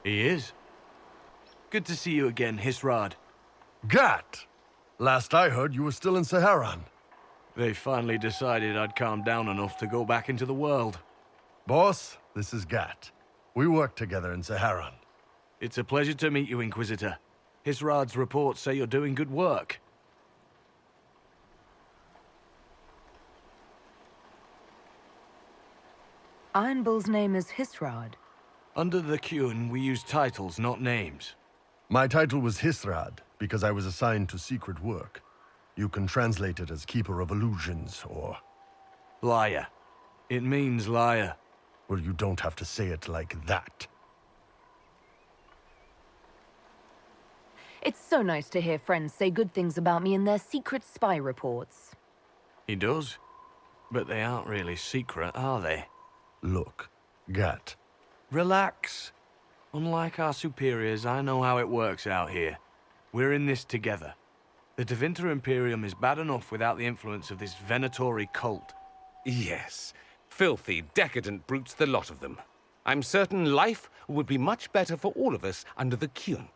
He is. Good to see you again, Hisrad. Gat! Last I heard, you were still in Saharan. They finally decided I'd calmed down enough to go back into the world. Boss, this is Gat. We worked together in Saharan. It's a pleasure to meet you, Inquisitor. Hisrad's reports say you're doing good work. Iron Bull's name is Hisrad. Under the Qun, we use titles, not names. My title was Hisrad, because I was assigned to secret work. You can translate it as Keeper of Illusions, or... Liar. It means liar. Well, you don't have to say it like that. It's so nice to hear friends say good things about me in their secret spy reports. He does. But they aren't really secret, are they? Look, Gat. Relax. Unlike our superiors, I know how it works out here. We're in this together. The Tevinter Imperium is bad enough without the influence of this Venatori cult. Yes. Filthy, decadent brutes, the lot of them. I'm certain life would be much better for all of us under the Qun.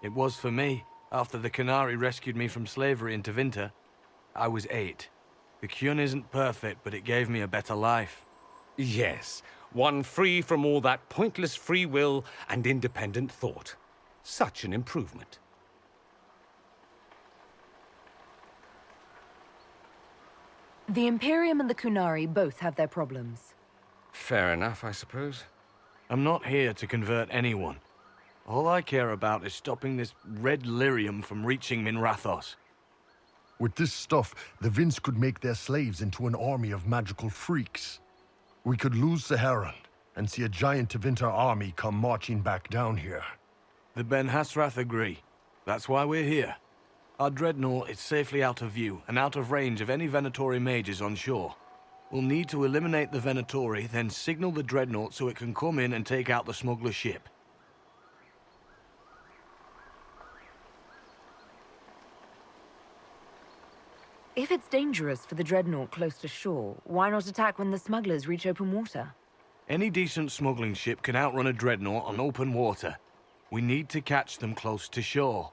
It was for me. After the Canary rescued me from slavery in Tevinter, I was 8. The Qun isn't perfect, but it gave me a better life. Yes, one free from all that pointless free will and independent thought. Such an improvement. The Imperium and the Kunari both have their problems. Fair enough, I suppose. I'm not here to convert anyone. All I care about is stopping this red lyrium from reaching Minrathos. With this stuff, the Vince could make their slaves into an army of magical freaks. We could lose Saharan, and see a giant Tevinter army come marching back down here. The Ben Hasrath agree. That's why we're here. Our dreadnought is safely out of view, and out of range of any Venatori mages on shore. We'll need to eliminate the Venatori, then signal the dreadnought so it can come in and take out the smuggler ship. If it's dangerous for the dreadnought close to shore, why not attack when the smugglers reach open water? Any decent smuggling ship can outrun a dreadnought on open water. We need to catch them close to shore.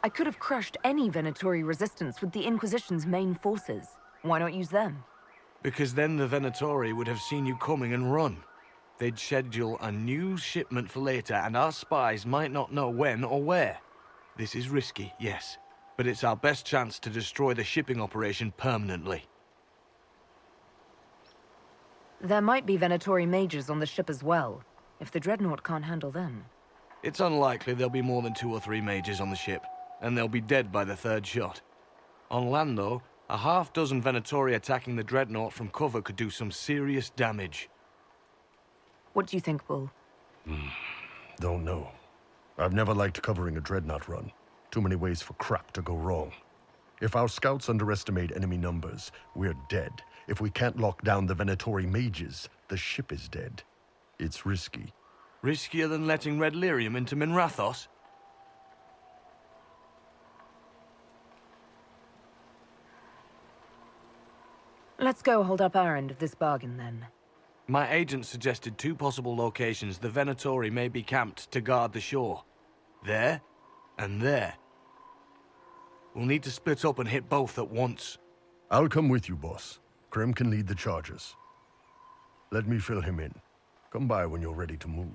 I could have crushed any Venatori resistance with the Inquisition's main forces. Why not use them? Because then the Venatori would have seen you coming and run. They'd schedule a new shipment for later, and our spies might not know when or where. This is risky, yes, but it's our best chance to destroy the shipping operation permanently. There might be Venatori mages on the ship as well, if the dreadnought can't handle them. It's unlikely there'll be more than 2 or 3 mages on the ship, and they'll be dead by the 3rd shot. On land, though, a half-dozen Venatori attacking the dreadnought from cover could do some serious damage. What do you think, Bull? Don't know. I've never liked covering a dreadnought run. Too many ways for crap to go wrong. If our scouts underestimate enemy numbers, we're dead. If we can't lock down the Venatori mages, the ship is dead. It's risky. Riskier than letting Red Lyrium into Minrathos? Let's go hold up our end of this bargain, then. My agent suggested 2 possible locations the Venatori may be camped to guard the shore. There, and there. We'll need to split up and hit both at once. I'll come with you, boss. Krem can lead the charges. Let me fill him in. Come by when you're ready to move.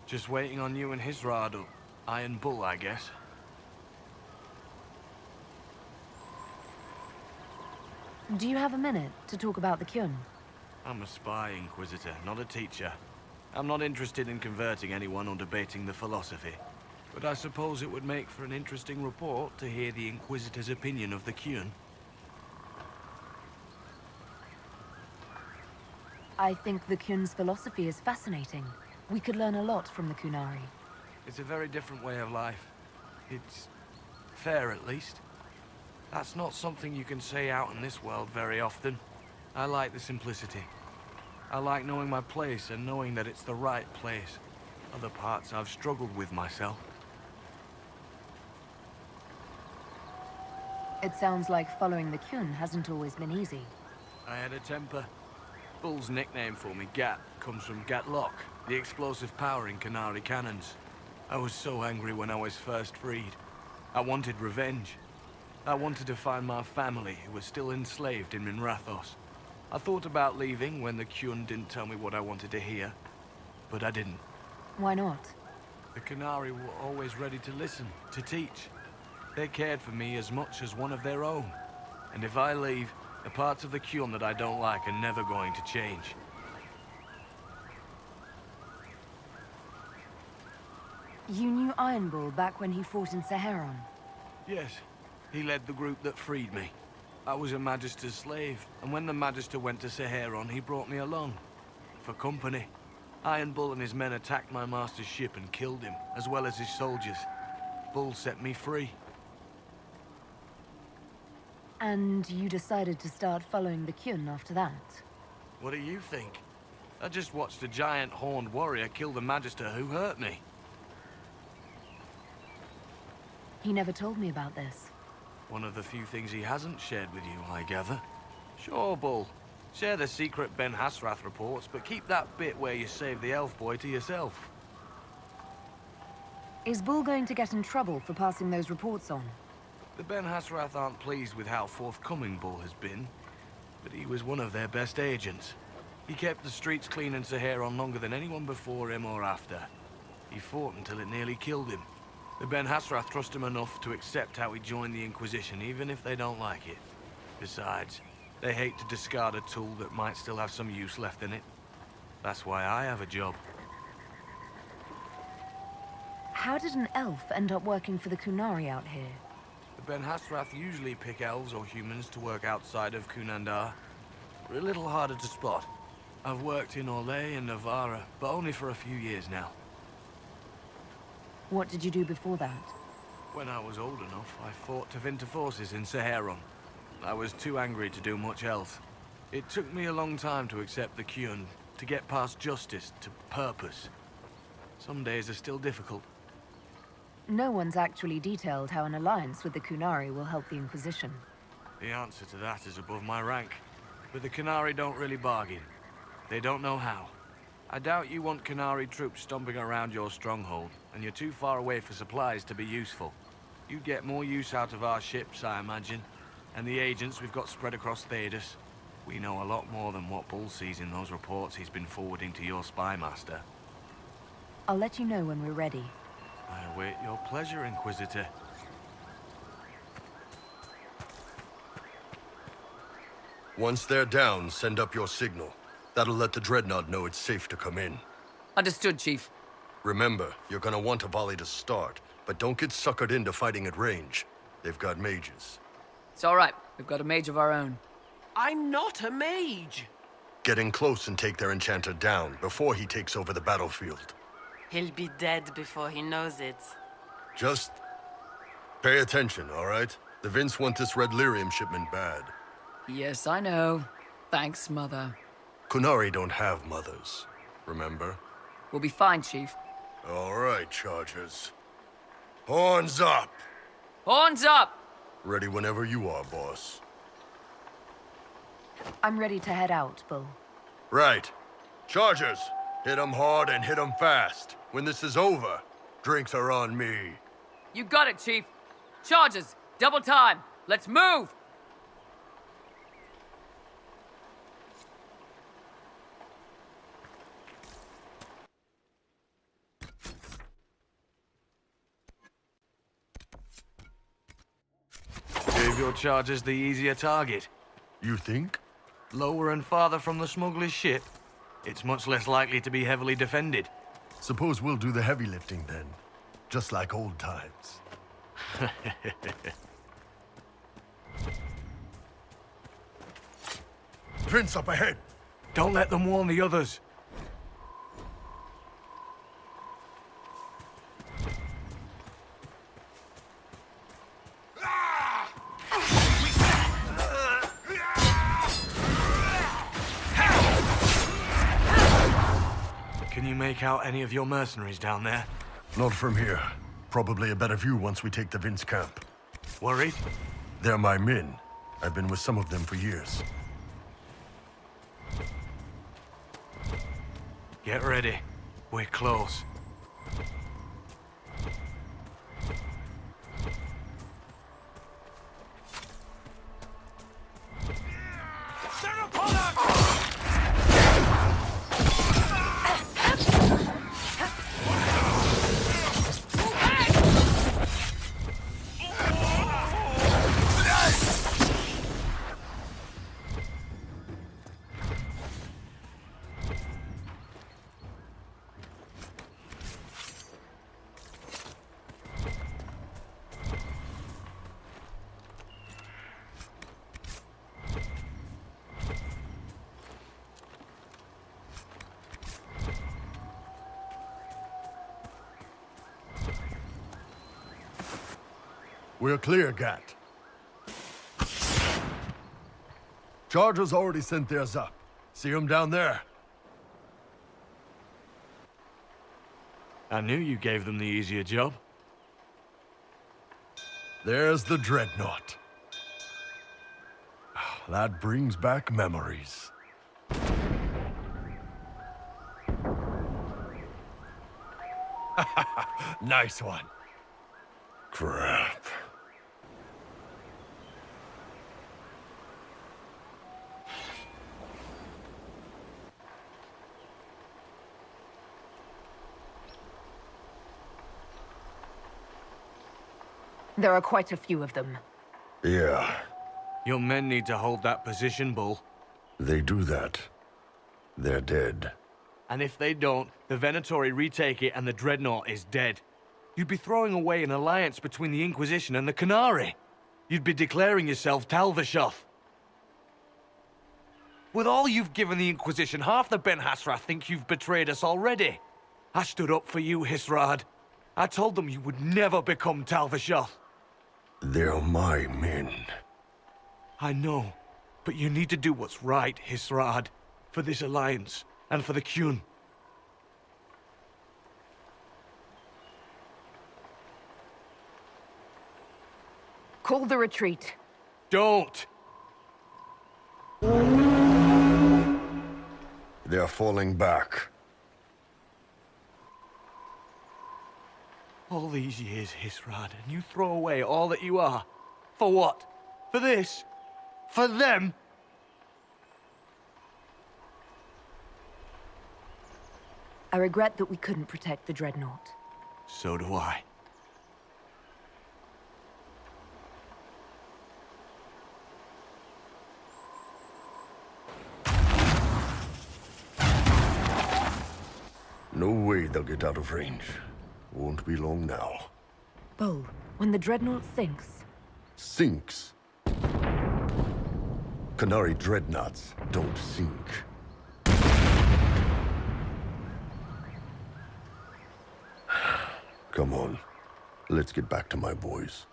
Just waiting on you and Hisrad, or Iron Bull, I guess. Do you have a minute to talk about the Qun? I'm a spy, Inquisitor, not a teacher. I'm not interested in converting anyone or debating the philosophy. But I suppose it would make for an interesting report to hear the Inquisitor's opinion of the Qun. I think the Qun's philosophy is fascinating. We could learn a lot from the Kunari. It's a very different way of life. It's fair, at least. That's not something you can say out in this world very often. I like the simplicity. I like knowing my place and knowing that it's the right place. Other parts I've struggled with myself. It sounds like following the Kyun hasn't always been easy. I had a temper. Bull's nickname for me, Gat, comes from Gat Lock, the explosive power in Canary cannons. I was so angry when I was first freed. I wanted revenge. I wanted to find my family, who were still enslaved in Minrathos. I thought about leaving when the Kyun didn't tell me what I wanted to hear, but I didn't. Why not? The Canary were always ready to listen, to teach. They cared for me as much as one of their own. And if I leave, the parts of the Kyun that I don't like are never going to change. You knew Iron Bull back when he fought in Saharon? Yes, he led the group that freed me. I was a Magister's slave, and when the Magister went to Saharon, he brought me along. For company. Iron Bull and his men attacked my master's ship and killed him, as well as his soldiers. Bull set me free. And you decided to start following the Kyun after that? What do you think? I just watched a giant horned warrior kill the Magister who hurt me. He never told me about this. One of the few things he hasn't shared with you, I gather. Sure, Bull. Share the secret Ben Hasrath reports, but keep that bit where you save the elf boy to yourself. Is Bull going to get in trouble for passing those reports on? The Ben Hasrath aren't pleased with how forthcoming Bull has been, but he was one of their best agents. He kept the streets clean in Saharon longer than anyone before him or after. He fought until it nearly killed him. The Ben Hasrath trust him enough to accept how he joined the Inquisition, even if they don't like it. Besides, they hate to discard a tool that might still have some use left in it. That's why I have a job. How did an elf end up working for the Kunari out here? The Ben Hasrath usually pick elves or humans to work outside of Kunandar. We're a little harder to spot. I've worked in Orlais and Navarra, but only for a few years now. What did you do before that? When I was old enough, I fought Tevinter forces in Saharon. I was too angry to do much else. It took me a long time to accept the Kyun, to get past justice to purpose. Some days are still difficult. No one's actually detailed how an alliance with the Kunari will help the Inquisition. The answer to that is above my rank. But the Canary don't really bargain. They don't know how. I doubt you want Canary troops stomping around your stronghold, and you're too far away for supplies to be useful. You'd get more use out of our ships, I imagine, and the agents we've got spread across Thedas. We know a lot more than what Bull sees in those reports he's been forwarding to your spy master. I'll let you know when we're ready. I await your pleasure, Inquisitor. Once they're down, send up your signal. That'll let the Dreadnought know it's safe to come in. Understood, Chief. Remember, you're gonna want a volley to start, but don't get suckered into fighting at range. They've got mages. It's all right. We've got a mage of our own. I'm not a mage. Get in close and take their enchanter down before he takes over the battlefield. He'll be dead before he knows it. Just pay attention, all right? The Vince want this red lyrium shipment bad. Yes, I know. Thanks, Mother. Kunari don't have mothers, remember? We'll be fine, Chief. All right, Chargers. Horns up! Horns up! Ready whenever you are, boss. I'm ready to head out, Bull. Right. Chargers, hit 'em hard and hit 'em fast. When this is over, drinks are on me. You got it, Chief. Charges! Double time! Let's move! Gave your chargers the easier target. You think? Lower and farther from the smuggler's ship, it's much less likely to be heavily defended. Suppose we'll do the heavy lifting then. Just like old times. Vince up ahead! Don't let them warn the others. Can you make make out any of your mercenaries down there? Not from here. Probably a better view once we take the Vince camp. Worried? They're my men. I've been with some of them for years. Get ready. We're close. We're clear, Gat. Chargers already sent theirs up. See them down there? I knew you gave them the easier job. There's the Dreadnought. That brings back memories. Nice one. Crap. There are quite a few of them. Yeah, Your men need to hold that position, Bull. they do that. They're dead. And if they don't, the Venatori retake it and the Dreadnought is dead. You'd be throwing away an alliance between the Inquisition and the Canary. You'd be declaring yourself Talvishoth. With all you've given the Inquisition, half the Ben Hassrath think you've betrayed us already. I stood up for you, Hisrad. I told them you would never become Talvishoth. They're my men. I know, but you need to do what's right, Hisrad. For this alliance, and for the Qun. Call the retreat. Don't! They're falling back. All these years, Hisrad, and you throw away all that you are. For what? For this? For them? I regret that we couldn't protect the Dreadnought. So do I. No way they'll get out of range. Won't be long now. Bull, when the Dreadnought sinks, Sinks. Canary dreadnoughts don't sink. Come on. Let's get back to my boys.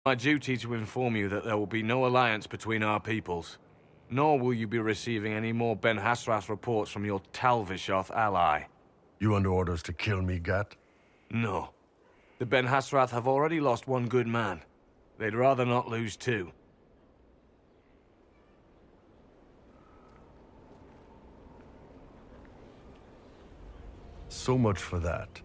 My duty to inform you that there will be no alliance between our peoples. Nor will you be receiving any more Ben Hassrath reports from your Talvishoth ally. You under orders to kill me, Gat? No. The Ben Hassrath have already lost one good man. They'd rather not lose two. So much for that.